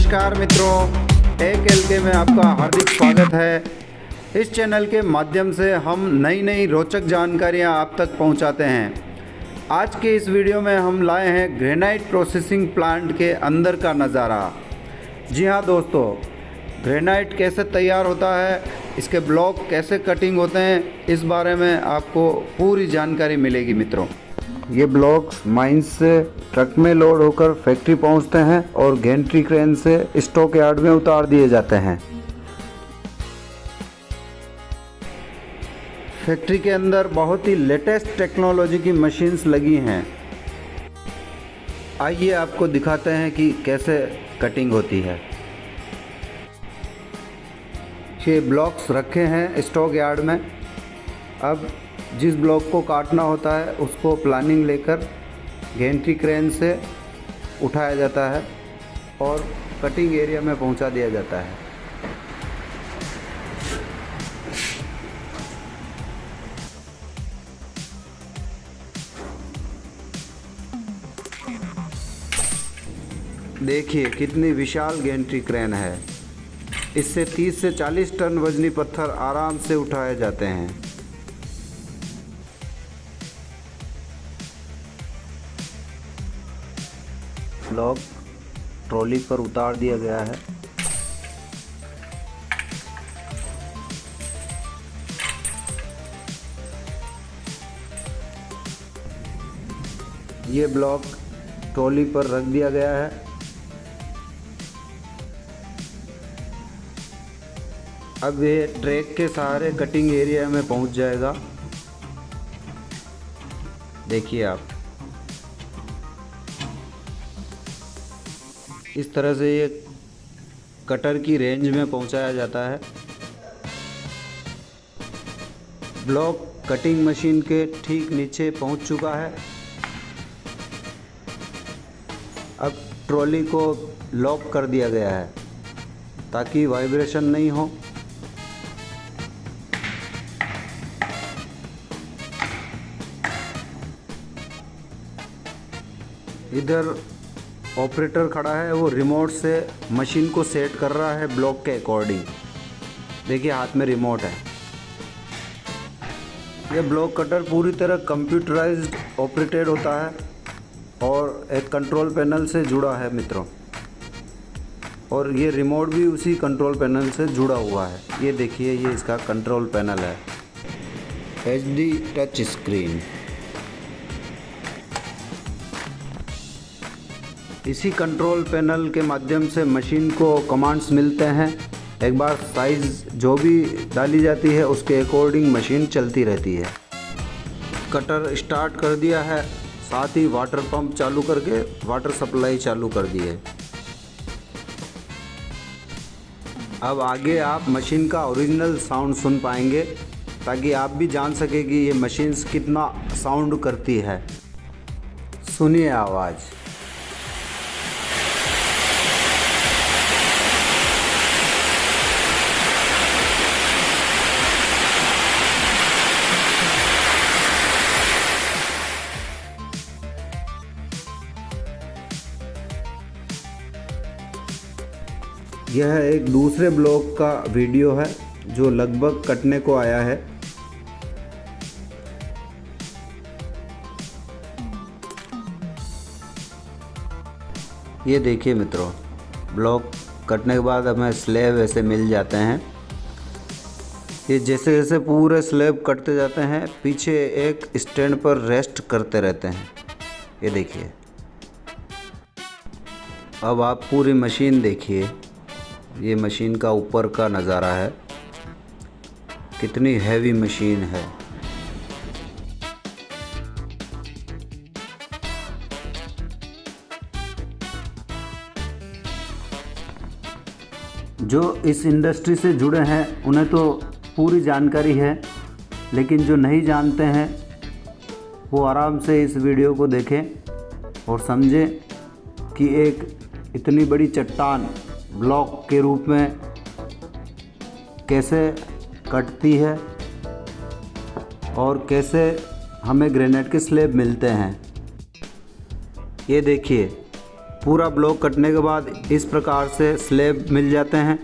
नमस्कार मित्रों, एक में आपका हार्दिक स्वागत है। इस चैनल के माध्यम से हम नई रोचक जानकारियां आप तक पहुंचाते हैं। आज के इस वीडियो में हम लाए हैं ग्रेनाइट प्रोसेसिंग प्लांट के अंदर का नज़ारा। जी हाँ दोस्तों, ग्रेनाइट कैसे तैयार होता है, इसके ब्लॉक कैसे कटिंग होते हैं, इस बारे में आपको पूरी जानकारी मिलेगी मित्रों। ये ब्लॉक्स माइंस से ट्रक में लोड होकर फैक्ट्री पहुंचते हैं और गैंट्री क्रेन से स्टॉक यार्ड में उतार दिए जाते हैं। फैक्ट्री के अंदर बहुत ही लेटेस्ट टेक्नोलॉजी की मशीन्स लगी हैं। आइए आपको दिखाते हैं कि कैसे कटिंग होती है। ये ब्लॉक्स रखे हैं स्टॉक यार्ड में। अब जिस ब्लॉक को काटना होता है उसको प्लानिंग लेकर गैंट्री क्रेन से उठाया जाता है और कटिंग एरिया में पहुंचा दिया जाता है। देखिए कितनी विशाल गैंट्री क्रेन है। इससे 30 से 40 टन वजनी पत्थर आराम से उठाए जाते हैं। ब्लॉक ट्रॉली पर उतार दिया गया है। ये ब्लॉक ट्रॉली पर रख दिया गया है। अब ये ट्रैक के सहारे कटिंग एरिया में पहुंच जाएगा। देखिए आप, इस तरह से ये कटर की रेंज में पहुंचाया जाता है। ब्लॉक कटिंग मशीन के ठीक नीचे पहुंच चुका है। अब ट्रॉली को लॉक कर दिया गया है ताकि वाइब्रेशन नहीं हो। इधर ऑपरेटर खड़ा है, वो रिमोट से मशीन को सेट कर रहा है ब्लॉक के अकॉर्डिंग। देखिए हाथ में रिमोट है। यह ब्लॉक कटर पूरी तरह कंप्यूटराइज्ड ऑपरेटेड होता है और एक कंट्रोल पैनल से जुड़ा है मित्रों। और ये रिमोट भी उसी कंट्रोल पैनल से जुड़ा हुआ है। ये देखिए, ये इसका कंट्रोल पैनल है, HD टच स्क्रीन। इसी कंट्रोल पैनल के माध्यम से मशीन को कमांड्स मिलते हैं। एक बार साइज़ जो भी डाली जाती है उसके अकॉर्डिंग मशीन चलती रहती है। कटर स्टार्ट कर दिया है, साथ ही वाटर पंप चालू करके वाटर सप्लाई चालू कर दी है। अब आगे आप मशीन का ओरिजिनल साउंड सुन पाएंगे ताकि आप भी जान सके कि ये मशीन कितना साउंड करती है। सुनिए आवाज़। यह एक दूसरे ब्लॉक का वीडियो है जो लगभग कटने को आया है। ये देखिए मित्रों, ब्लॉक कटने के बाद हमें स्लैब ऐसे मिल जाते हैं। ये जैसे जैसे पूरे स्लैब कटते जाते हैं, पीछे एक स्टैंड पर रेस्ट करते रहते हैं। ये देखिए। अब आप पूरी मशीन देखिए। ये मशीन का ऊपर का नज़ारा है, कितनी हैवी मशीन है। जो इस इंडस्ट्री से जुड़े हैं उन्हें तो पूरी जानकारी है, लेकिन जो नहीं जानते हैं वो आराम से इस वीडियो को देखें और समझें कि एक इतनी बड़ी चट्टान ब्लॉक के रूप में कैसे कटती है और कैसे हमें ग्रेनाइट के स्लैब मिलते हैं। ये देखिए, पूरा ब्लॉक कटने के बाद इस प्रकार से स्लैब मिल जाते हैं।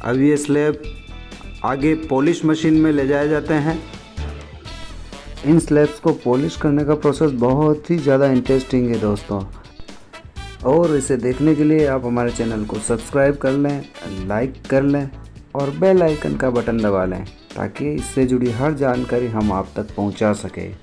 अब ये स्लैब आगे पॉलिश मशीन में ले जाए जाते हैं। इन स्लैब्स को पॉलिश करने का प्रोसेस बहुत ही ज़्यादा इंटरेस्टिंग है दोस्तों, और इसे देखने के लिए आप हमारे चैनल को सब्सक्राइब कर लें, लाइक कर लें और बेल आइकन का बटन दबा लें ताकि इससे जुड़ी हर जानकारी हम आप तक पहुंचा सकें।